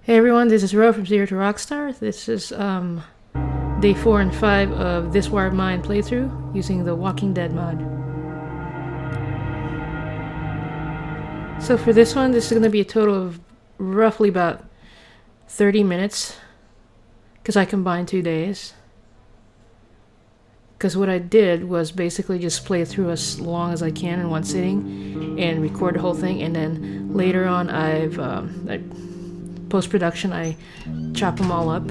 Hey everyone, this is Ro from Zero to Rockstar. This is day 4 and 5 of This War of Mine playthrough using the Walking Dead mod. So for this one, this is going to be a total of roughly about 30 minutes because I combined 2 days. Because what I did was basically just play through as long as I can in one sitting and record the whole thing, and then later on post-production I chop them all up,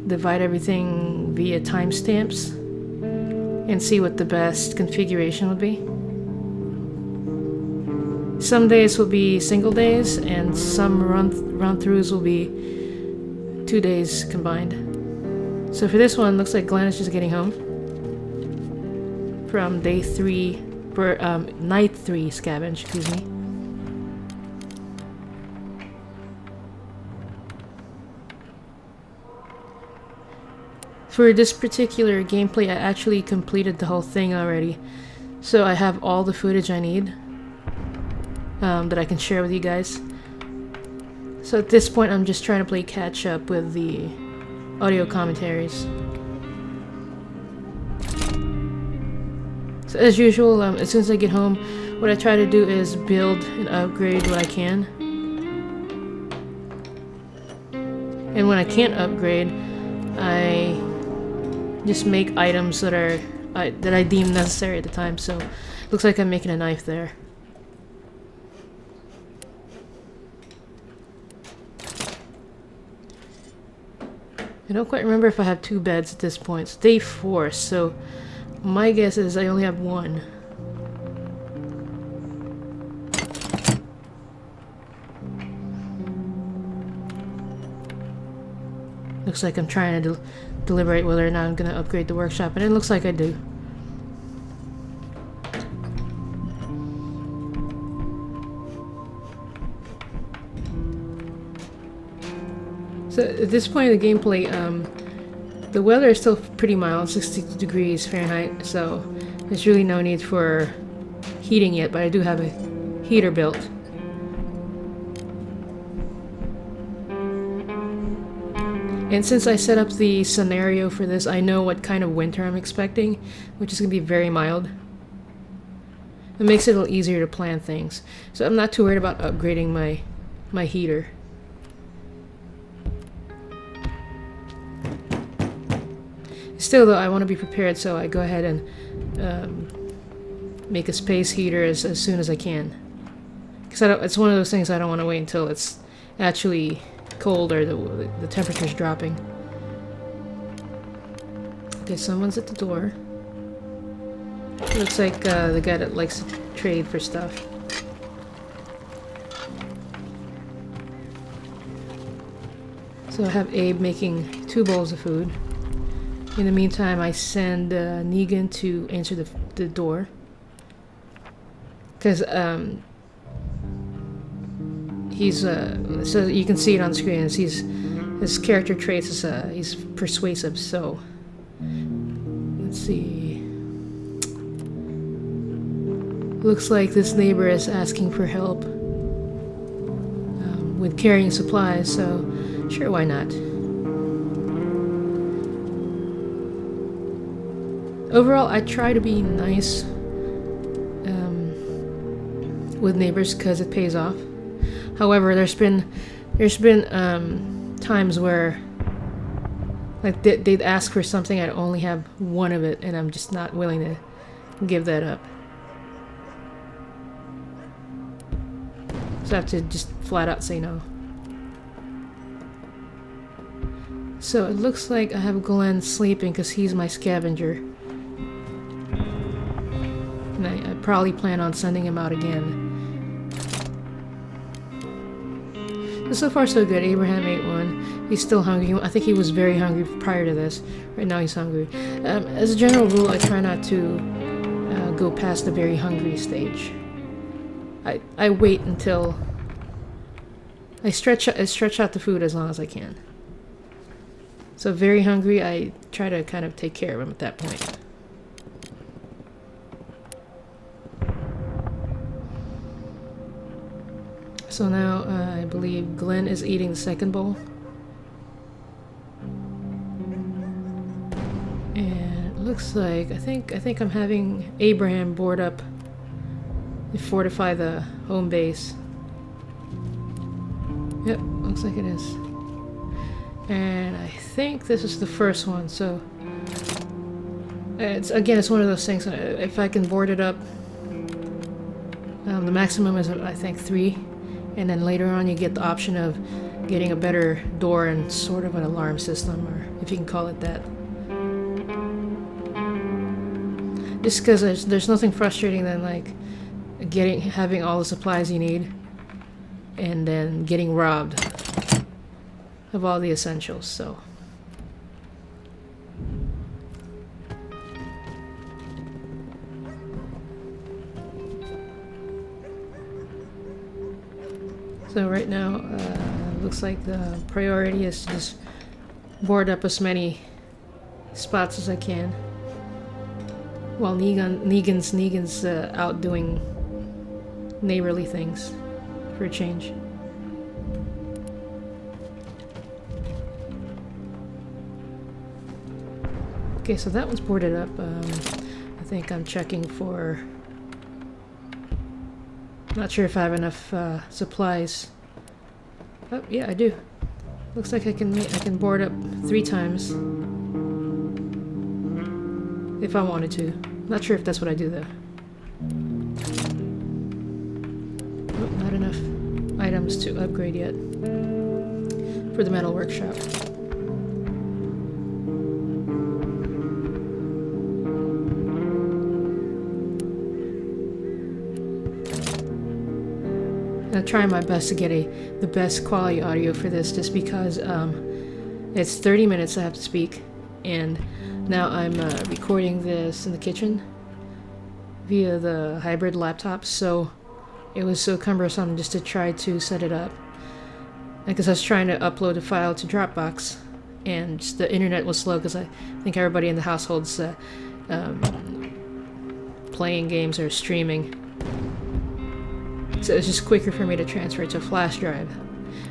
divide everything via timestamps, and see what the best configuration would be. Some days will be single days and some run-throughs will be 2 days combined. So for this one, looks like Glenn is just getting home from day 3, night 3 scavenge, excuse me. For this particular gameplay, I actually completed the whole thing already, so I have all the footage I need that I can share with you guys. So at this point, I'm just trying to play catch up with the audio commentaries. So as usual, as soon as I get home, what I try to do is build and upgrade what I can. And when I can't upgrade, I just make items that I deem necessary at the time. So looks like I'm making a knife there. I don't quite remember if I have 2 beds at this point. It's day 4, so my guess is I only have 1. Looks like I'm trying to deliberate whether or not I'm going to upgrade the workshop, and it looks like I do. So at this point in the gameplay, the weather is still pretty mild, 60 degrees Fahrenheit, so there's really no need for heating yet, but I do have a heater built. And since I set up the scenario for this, I know what kind of winter I'm expecting, which is going to be very mild. It makes it a little easier to plan things. So I'm not too worried about upgrading my heater. Still though, I want to be prepared, so I go ahead and make a space heater as soon as I can. Because it's one of those things I don't want to wait until it's actually cold or the temperature's dropping. Okay, someone's at the door. Looks like the guy that likes to trade for stuff. So I have Abe making 2 bowls of food. In the meantime, I send Negan to answer the door. Because he's so you can see it on screen. His character traits is he's persuasive. So let's see. Looks like this neighbor is asking for help with carrying supplies. So sure, why not? Overall, I try to be nice with neighbors because it pays off. However, there's been times where like they'd ask for something, I'd only have 1 of it, and I'm just not willing to give that up. So I have to just flat out say no. So it looks like I have Glenn sleeping because he's my scavenger. And I probably plan on sending him out again. So far so good. Abraham ate 1. He's still hungry. I think he was very hungry prior to this. Right now he's hungry. As a general rule, I try not to go past the very hungry stage. I wait until I stretch out the food as long as I can. So very hungry, I try to kind of take care of him at that point. So now I believe Glenn is eating the second bowl. And it looks like I think I'm having Abraham board up to fortify the home base. Yep, looks like it is. And I think this is the first one, so it's one of those things. If I can board it up, the maximum is I think 3, and then later on you get the option of getting a better door and sort of an alarm system, or if you can call it that. Just because there's nothing frustrating than like having all the supplies you need and then getting robbed of all the essentials. So right now looks like the priority is to just board up as many spots as I can while Negan's out doing neighborly things for a change. Okay, so that one's boarded up. I think I'm checking for... Not sure if I have enough supplies. Oh, yeah, I do. Looks like I can board up 3 times if I wanted to. Not sure if that's what I do though. Oh, not enough items to upgrade yet for the metal workshop. I'm trying my best to get the best quality audio for this, just because it's 30 minutes I have to speak, and now I'm recording this in the kitchen via the hybrid laptop, so it was so cumbersome just to try to set it up, because I was trying to upload a file to Dropbox and just the internet was slow, because I think everybody in the household's playing games or streaming. So it's just quicker for me to transfer it to a flash drive.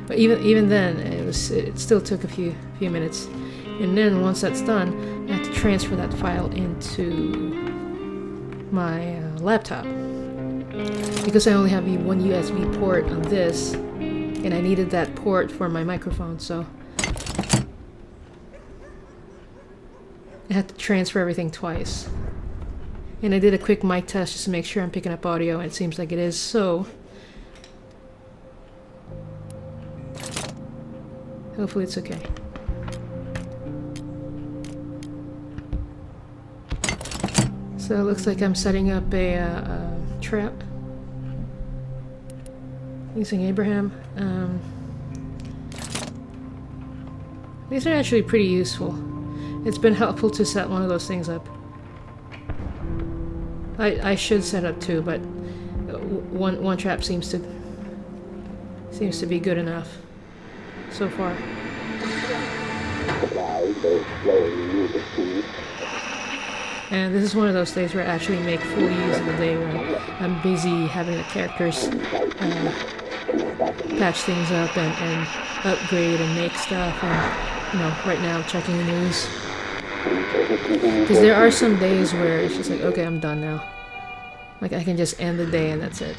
But even then, it still took a few minutes. And then once that's done, I have to transfer that file into my laptop, because I only have one USB port on this, and I needed that port for my microphone. So I had to transfer everything twice. And I did a quick mic test just to make sure I'm picking up audio, and it seems like it is. So hopefully it's okay. So it looks like I'm setting up a trap using Abraham. These are actually pretty useful. It's been helpful to set one of those things up. I should set up 2, but one trap seems to be good enough so far. And this is one of those days where I actually make full use of the day, where I'm busy having the characters patch things up and upgrade and make stuff, and right now I'm checking the news. Because there are some days where it's just like, okay, I'm done now. Like, I can just end the day and that's it,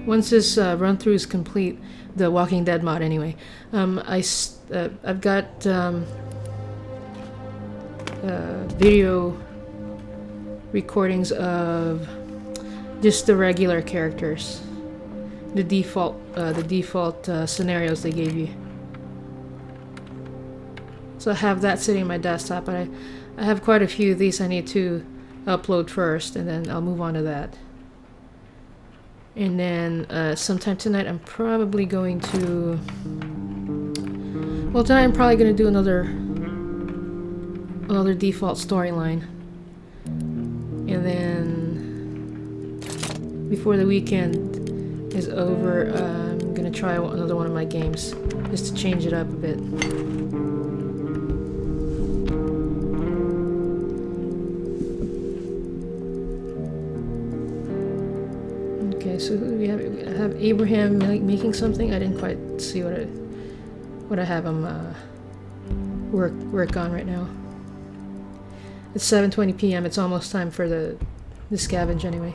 Once this run-through is complete, the Walking Dead mod anyway, I've got video recordings of just the regular characters, the default scenarios they gave you. So I have that sitting on my desktop, but I have quite a few of these I need to upload first, and then I'll move on to that. And then sometime tonight I'm probably going to... Well, tonight I'm probably going to do another default storyline. And then before the weekend is over, I'm going to try another one of my games, just to change it up a bit. Okay, so who do we have? We have Abraham making something. I didn't quite see what I have him work on right now. It's 7:20 p.m. It's almost time for the scavenge anyway.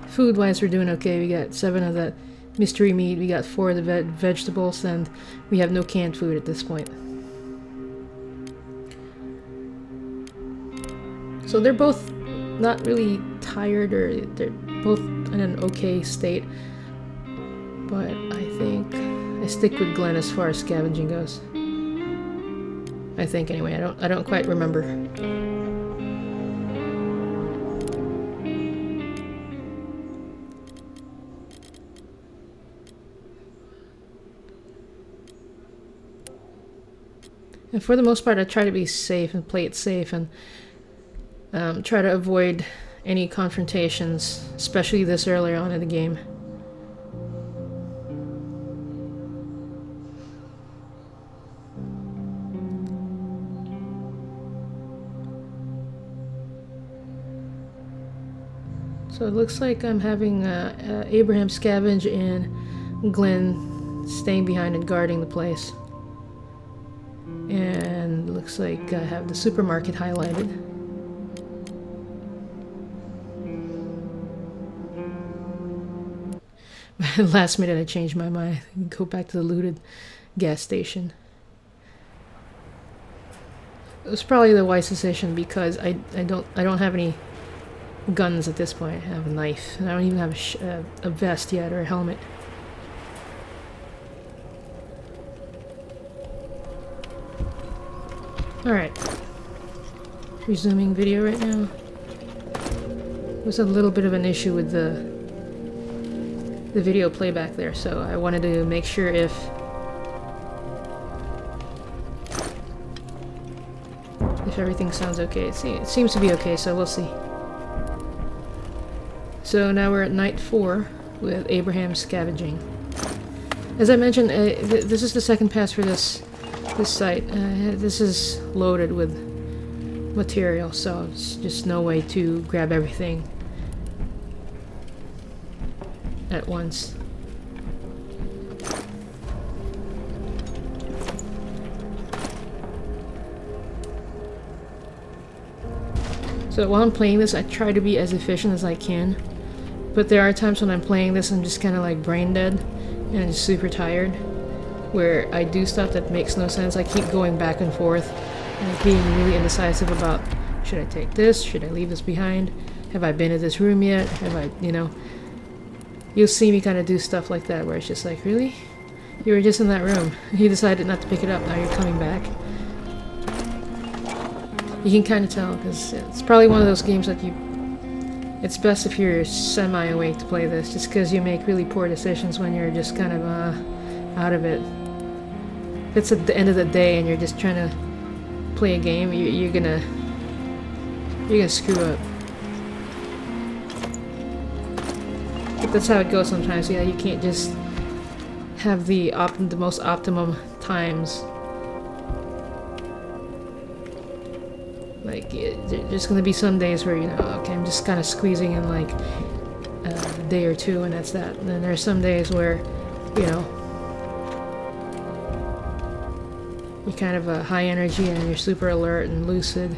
Food-wise, we're doing okay. We got 7 of that mystery meat. We got 4 of the vegetables, and we have no canned food at this point. So they're both not really tired, or they're both in an okay state. But I think I stick with Glenn as far as scavenging goes. I think anyway. I don't quite remember. And for the most part, I try to be safe and play it safe, and try to avoid any confrontations, especially this early on in the game. So it looks like I'm having Abraham scavenge and Glenn staying behind and guarding the place. And looks like I have the supermarket highlighted. Last minute I changed my mind. Go back to the looted gas station. It was probably the wise decision because I don't have any guns at this point. I have a knife, and I don't even have a vest yet or a helmet. Alright. Resuming video right now. There's a little bit of an issue with the video playback there, so I wanted to make sure if everything sounds okay. It seems to be okay, so we'll see. So now we're at night 4 with Abraham scavenging. As I mentioned, this is the second pass for this site. This is loaded with material, so it's just no way to grab everything at once. So while I'm playing this, I try to be as efficient as I can, but there are times when I'm playing this I'm just kind of like brain dead and just super tired, where I do stuff that makes no sense. I keep going back and forth and being really indecisive about, should I take this? Should I leave this behind? Have I been to this room yet? Have I, you'll see me kind of do stuff like that where it's just like, really? You were just in that room. You decided not to pick it up, now you're coming back. You can kind of tell, because it's probably one of those games that it's best if you're semi-awake to play this, just because you make really poor decisions when you're just kind of out of it. If it's at the end of the day and you're just trying to play a game, you're gonna screw up. But that's how it goes sometimes. Yeah, you can't just have the most optimum times. Like, there's gonna be some days where, okay, I'm just kind of squeezing in like a day or two and that's that. And then there's some days where, you're kind of high energy and you're super alert and lucid.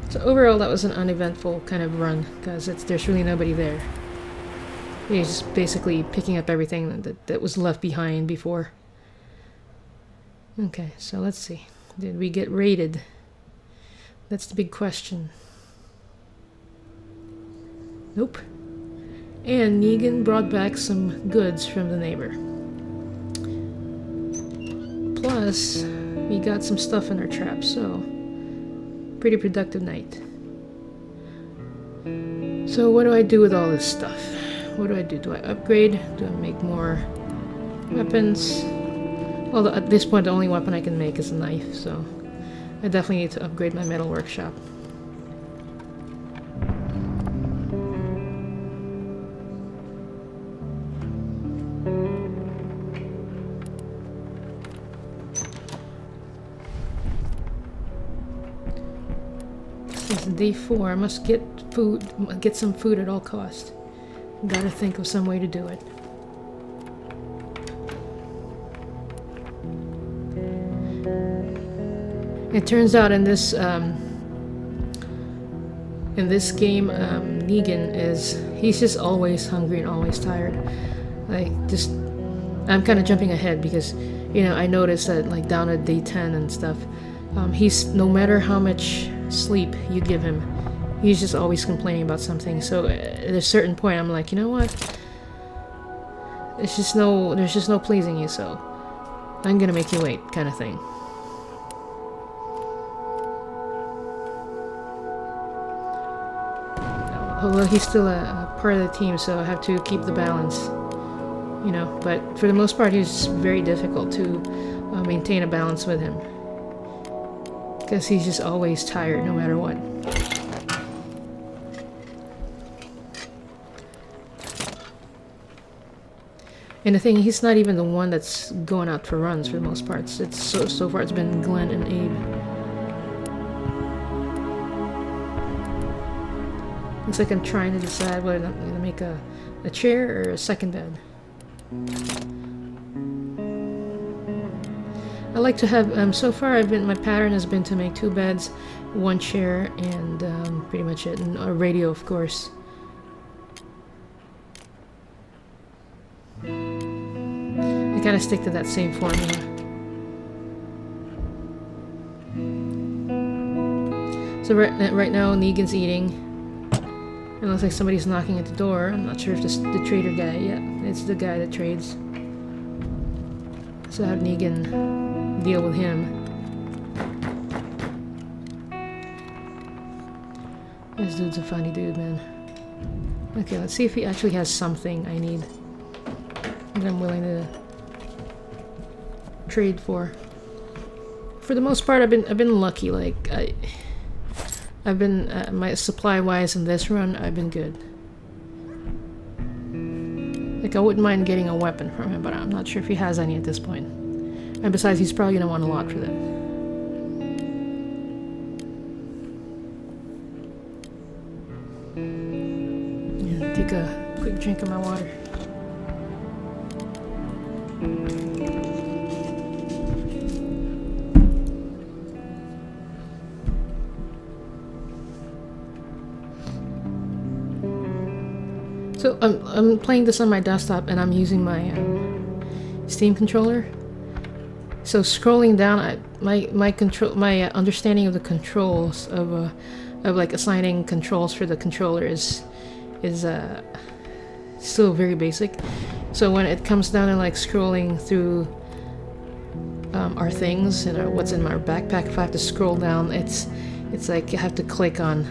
So overall, that was an uneventful kind of run, because there's really nobody there. You're just basically picking up everything that was left behind before. Okay, so let's see. Did we get raided? That's the big question. Nope. And Negan brought back some goods from the neighbor. Plus, we got some stuff in our trap, so pretty productive night. So what do I do with all this stuff? What do I do? Do I upgrade? Do I make more weapons? Well, at this point, the only weapon I can make is a knife, so I definitely need to upgrade my metal workshop. It's day 4. I must get food. Get some food at all costs. Gotta think of some way to do it. It turns out in this game, Negan he's just always hungry and always tired. I'm kind of jumping ahead because, I noticed that like down at day 10 and stuff, he's, no matter how much sleep you give him, he's just always complaining about something. So at a certain point, I'm like, you know what? There's just no pleasing you, so I'm gonna make you wait, kind of thing. Although he's still a part of the team, so I have to keep the balance, But for the most part, he's very difficult to maintain a balance with him. Because he's just always tired, no matter what. And the thing, he's not even the one that's going out for runs for the most part. It's so far it's been Glenn and Abe. Looks like I'm trying to decide whether I'm going to make a chair or a second bed. I like to have, so far my pattern has been to make 2 beds, 1 chair, and pretty much it, and a radio, of course. I kind of stick to that same formula. So right now, Negan's eating. It looks like somebody's knocking at the door. I'm not sure if it's the trader guy. Yeah, it's the guy that trades. So have Negan deal with him. This dude's a funny dude, man. Okay, let's see if he actually has something I need that I'm willing to trade for. For the most part, I've been lucky. Like I've been, my supply-wise in this run, I've been good. Like, I wouldn't mind getting a weapon from him, but I'm not sure if he has any at this point. And besides, he's probably gonna want a lot for that. Yeah, take a quick drink of my water. So I'm playing this on my desktop and I'm using my Steam controller. So scrolling down, my understanding of the controls of like assigning controls for the controller is still very basic. So when it comes down to like scrolling through our things and what's in my backpack, if I have to scroll down, it's like you have to click on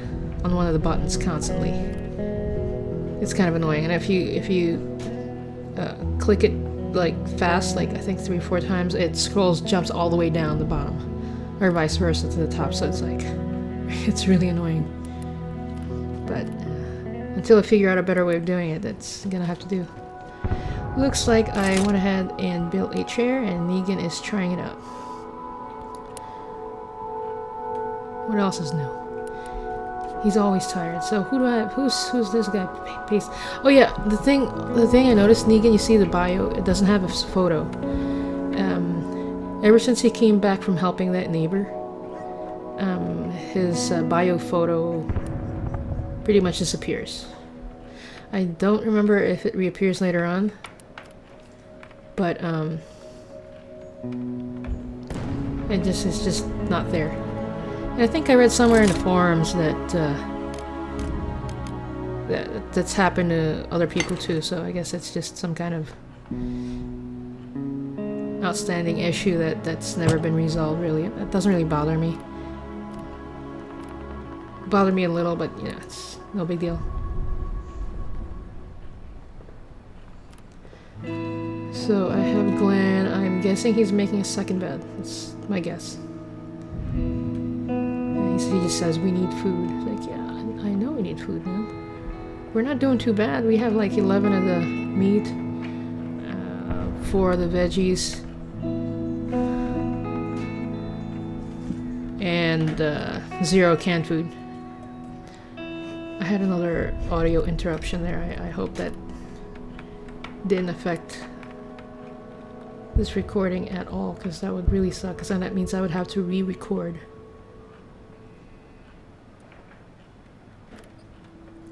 one of the buttons constantly. It's kind of annoying, and if you click it like fast, like I think 3 or 4 times, it jumps all the way down the bottom, or vice versa to the top. So it's like it's really annoying. But until I figure out a better way of doing it, that's gonna have to do. Looks like I went ahead and built a chair, and Negan is trying it out. What else is new? He's always tired. So who do I have? Who's this guy? Paste. Oh yeah, the thing I noticed, Negan, you see the bio, it doesn't have a photo. Ever since he came back from helping that neighbor, his bio photo pretty much disappears. I don't remember if it reappears later on, but it's just not there. And I think I read somewhere in the forums that's happened to other people too, so I guess it's just some kind of outstanding issue that's never been resolved, really. It doesn't really bother me. Bother me a little, but yeah, it's no big deal. So I have Glenn. I'm guessing he's making a second bed. That's my guess. He just says, we need food. It's like, yeah, I know we need food, man. We're not doing too bad. We have like 11 of the meat, 4 of the veggies, and 0 canned food. had another audio interruption there. I hope that didn't affect this recording at all, because that would really suck, because then that means I would have to re-record.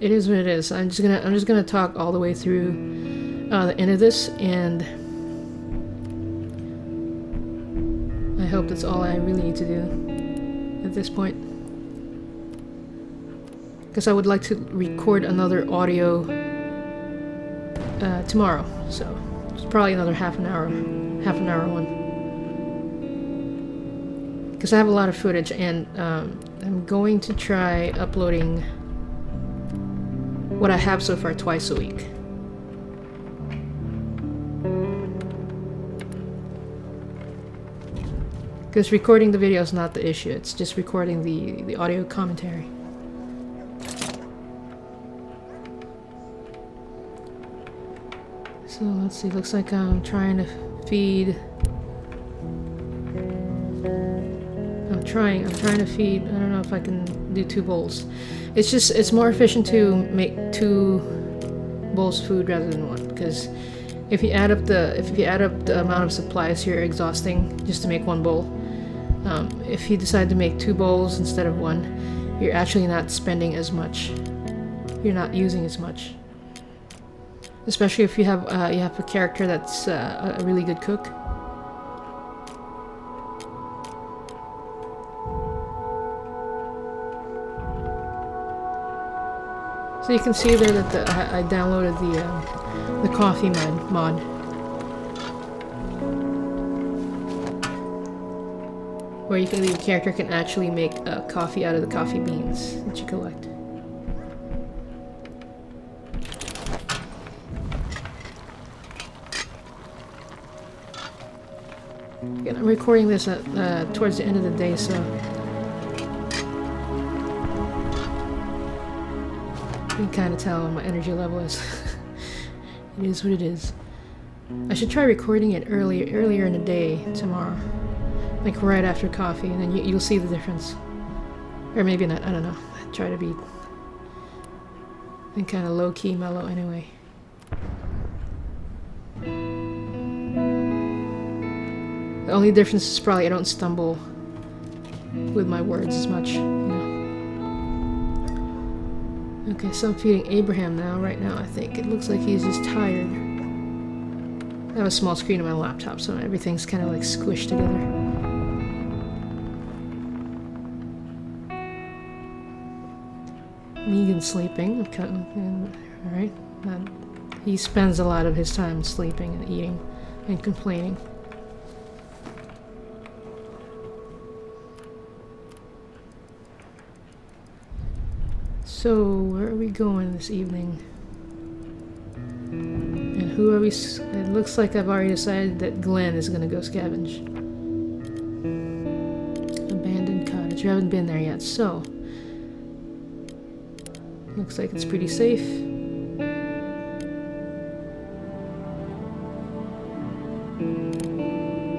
It is what it is. I'm just gonna talk all the way through the end of this, and I hope that's all I really need to do at this point. Because I would like to record another audio tomorrow, so it's probably another half an hour one. Because I have a lot of footage, and I'm going to try uploading what I have so far twice a week. Because recording the video is not the issue, it's just recording the audio commentary. So let's see, looks like I'm trying to feed. I'm trying to feed. I don't know if I can do 2 bowls. It's more efficient to make 2 bowls of food rather than 1, because if you add up the amount of supplies you're exhausting just to make 1 bowl, if you decide to make 2 bowls instead of 1, you're actually not spending as much. You're not using as much. Especially if you have a character that's a really good cook. So you can see there that I downloaded the coffee mod. Where your character can actually make coffee out of the coffee beans that you collect. Again, I'm recording this towards the end of the day, so you can kind of tell what my energy level is. It is what it is. I should try recording it earlier in the day tomorrow, like right after coffee, and then you'll see the difference. Or maybe not. I don't know. I try to be kind of low-key mellow anyway. The only difference is probably I don't stumble with my words as much, you know. Okay, so I'm feeding Abraham right now, I think. It looks like he's just tired. I have a small screen on my laptop, so everything's kind of like squished together. Negan's sleeping. Okay, alright. He spends a lot of his time sleeping and eating and complaining. So, where are we going this evening? And who are we? It looks like I've already decided that Glenn is going to go scavenge. Abandoned cottage. I haven't been there yet, so. Looks like it's pretty safe.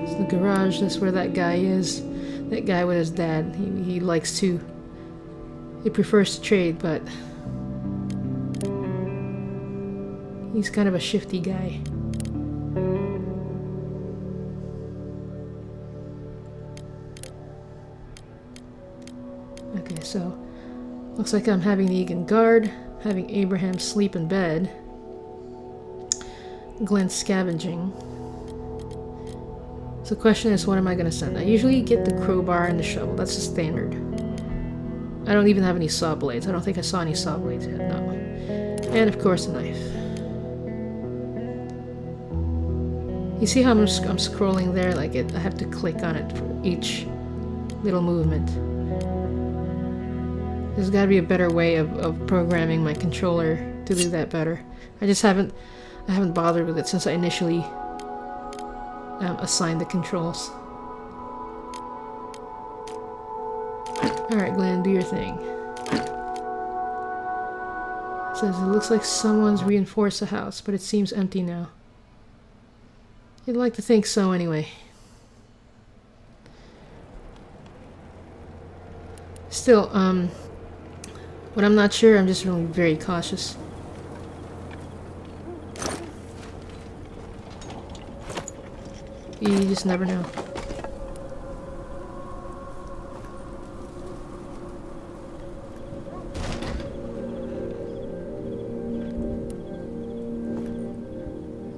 It's the garage. That's where that guy is. That guy with his dad. He likes to. He prefers to trade, but he's kind of a shifty guy. Okay, so looks like I'm having Negan guard, having Abraham sleep in bed, Glenn scavenging. So the question is, what am I going to send? I usually get the crowbar and the shovel. That's the standard. I don't even have any saw blades. I don't think I saw any saw blades yet, no. And of course a knife. You see how I'm scrolling there? Like I have to click on it for each little movement. There's got to be a better way of programming my controller to do that better. I haven't bothered with it since I initially assigned the controls. Alright, Glenn, do your thing. It says, it looks like someone's reinforced the house, but it seems empty now. You'd like to think so anyway. Still, When I'm not sure, I'm just really very cautious. You just never know.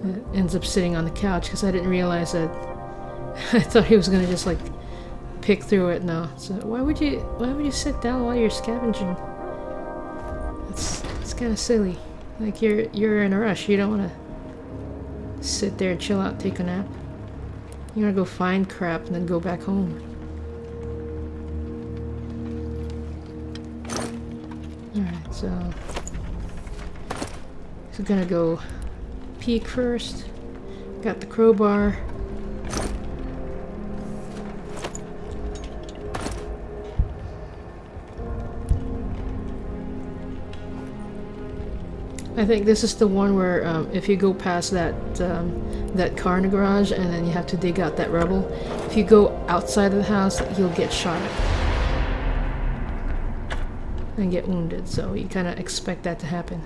It ends up sitting on the couch because I didn't realize that. I thought he was gonna just like pick through it. No. So why would you sit down while you're scavenging? It's kind of silly. Like you're in a rush. You don't want to sit there, chill out, take a nap. You want to go find crap and then go back home. Alright, so gonna go peek first. Got the crowbar. I think this is the one where if you go past that that car in the garage and then you have to dig out that rubble, if you go outside of the house, you'll get shot and get wounded, so you kind of expect that to happen.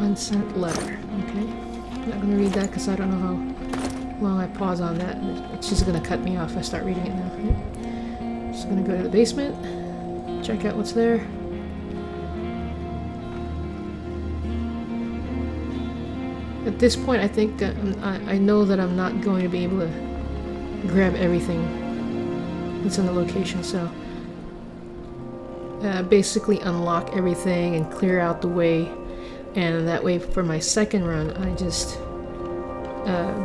Unsent letter. Okay. I'm not going to read that because I don't know how long I pause on that. It's just going to cut me off if I start reading it now. Yep. Just going to go to the basement, check out what's there. At this point, I think I know that I'm not going to be able to grab everything that's in the location, so basically unlock everything and clear out the way, and that way for my second run I just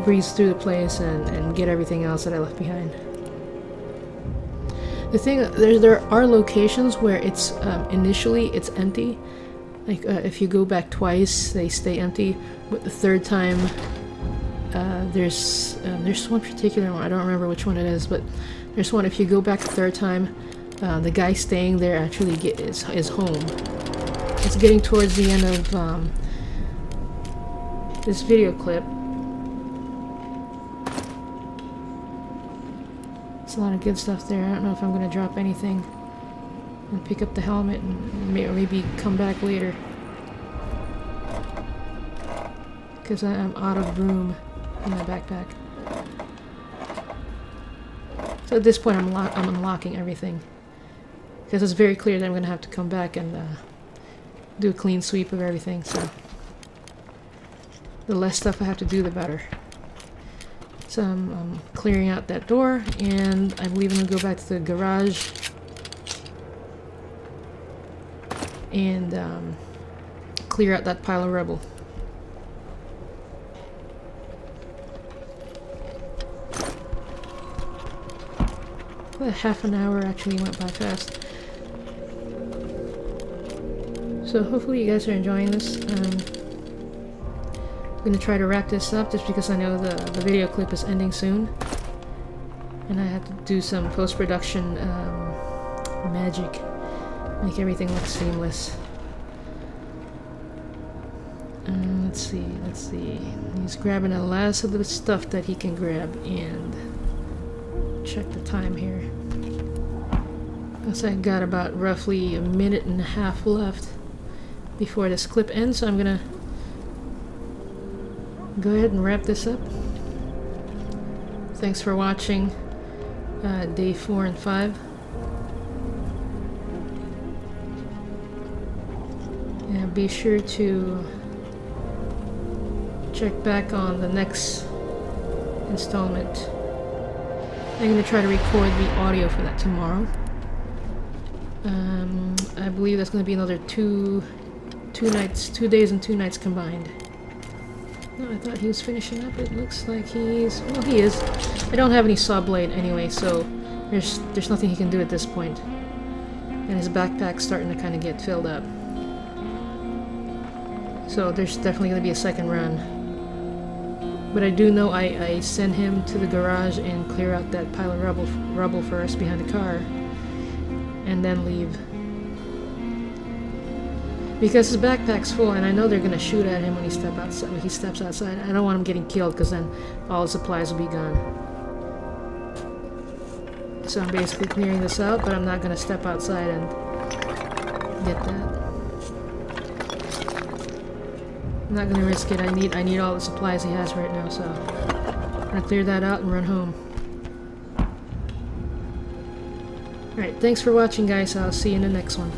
breeze through the place and get everything else that I left behind. The thing, there are locations where it's initially it's empty. Like if you go back twice, they stay empty. But the third time, there's one particular one. I don't remember which one it is, but there's one. If you go back the third time, the guy staying there actually is home. It's getting towards the end of this video clip. It's a lot of good stuff there. I don't know if I'm going to drop anything and pick up the helmet and maybe come back later, because I'm out of room in my backpack. So at this point I'm unlocking everything, because it's very clear that I'm going to have to come back and do a clean sweep of everything, so the less stuff I have to do, the better. So I'm clearing out that door, and I believe I'm going to go back to the garage and clear out that pile of rubble. Well, half an hour actually went by fast. So hopefully you guys are enjoying this. I'm going to try to wrap this up just because I know the video clip is ending soon. And I have to do some post-production magic. Make everything look seamless. Let's see. He's grabbing the last of the stuff that he can grab, and check the time here. I got about roughly a minute and a half left before this clip ends, so I'm gonna go ahead and wrap this up. Thanks for watching day 4 and 5. And be sure to check back on the next installment. I'm going to try to record the audio for that tomorrow. I believe that's going to be another two days and 2 nights combined. No, I thought he was finishing up. It looks like he's... well, he is. I don't have any saw blade anyway, so there's nothing he can do at this point. And his backpack's starting to kind of get filled up. So there's definitely going to be a second run. But I do know I send him to the garage and clear out that pile of rubble first behind the car, and then leave. Because his backpack's full, and I know they're gonna shoot at him when he steps outside. I don't want him getting killed, because then all his supplies will be gone. So I'm basically clearing this out, but I'm not gonna step outside and get that. I'm not gonna risk it. I need all the supplies he has right now, so I'm gonna clear that out and run home. Alright, thanks for watching, guys. I'll see you in the next one.